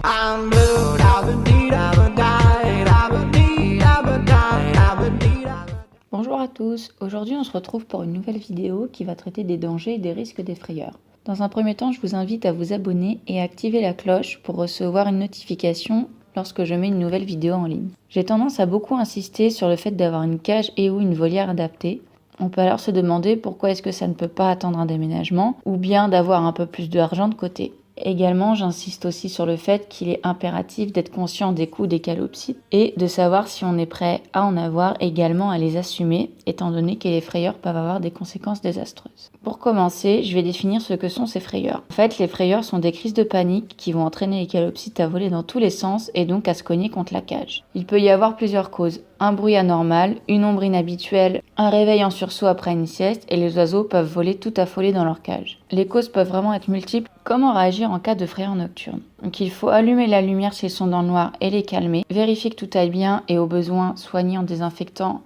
I'm blue, da-ba-dee, da-ba-die, da-ba-dee, da-ba-die, da-ba-dee, da-ba-die. Bonjour à tous, aujourd'hui on se retrouve pour une nouvelle vidéo qui va traiter des dangers et des risques des frayeurs. Dans un premier temps, je vous invite à vous abonner et à activer la cloche pour recevoir une notification lorsque je mets une nouvelle vidéo en ligne. J'ai tendance à beaucoup insister sur le fait d'avoir une cage et ou une volière adaptée. On peut alors se demander pourquoi est-ce que ça ne peut pas attendre un déménagement ou bien d'avoir un peu plus d'argent de côté. Également, j'insiste aussi sur le fait qu'il est impératif d'être conscient des coûts des calopsites et de savoir si on est prêt à en avoir, également à les assumer, étant donné que les frayeurs peuvent avoir des conséquences désastreuses. Pour commencer, je vais définir ce que sont ces frayeurs. En fait, les frayeurs sont des crises de panique qui vont entraîner les calopsites à voler dans tous les sens et donc à se cogner contre la cage. Il peut y avoir plusieurs causes. Un bruit anormal, une ombre inhabituelle, un réveil en sursaut après une sieste et les oiseaux peuvent voler tout affolés dans leur cage. Les causes peuvent vraiment être multiples. Comment réagir en cas de frayeur nocturne? Donc il faut allumer la lumière s'ils sont dans le noir et les calmer, vérifier que tout aille bien et au besoin soigner en désinfectant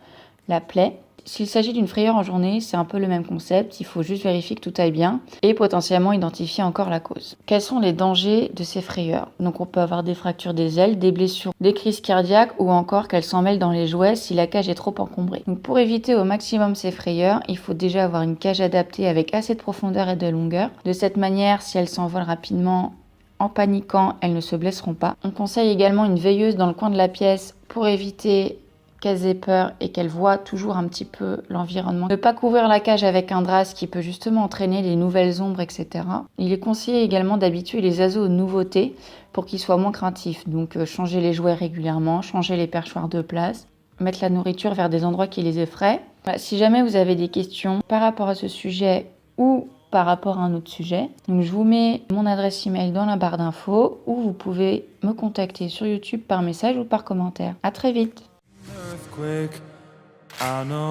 la plaie. S'il s'agit d'une frayeur en journée, c'est un peu le même concept, il faut juste vérifier que tout aille bien et potentiellement identifier encore la cause. Quels sont les dangers de ces frayeurs? Donc on peut avoir des fractures des ailes, des blessures, des crises cardiaques ou encore qu'elles s'en mêlent dans les jouets si la cage est trop encombrée. Donc pour éviter au maximum ces frayeurs, il faut déjà avoir une cage adaptée avec assez de profondeur et de longueur. De cette manière, si elles s'envolent rapidement, en paniquant, elles ne se blesseront pas. On conseille également une veilleuse dans le coin de la pièce pour éviter qu'elles aient peur et qu'elles voient toujours un petit peu l'environnement. Ne pas couvrir la cage avec un drap, ce qui peut justement entraîner les nouvelles ombres, etc. Il est conseillé également d'habituer les oiseaux aux nouveautés pour qu'ils soient moins craintifs. Donc changer les jouets régulièrement, changer les perchoirs de place, mettre la nourriture vers des endroits qui les effraient. Voilà, si jamais vous avez des questions par rapport à ce sujet ou par rapport à un autre sujet, donc je vous mets mon adresse email dans la barre d'infos ou vous pouvez me contacter sur YouTube par message ou par commentaire. À très vite. Earthquake, I know.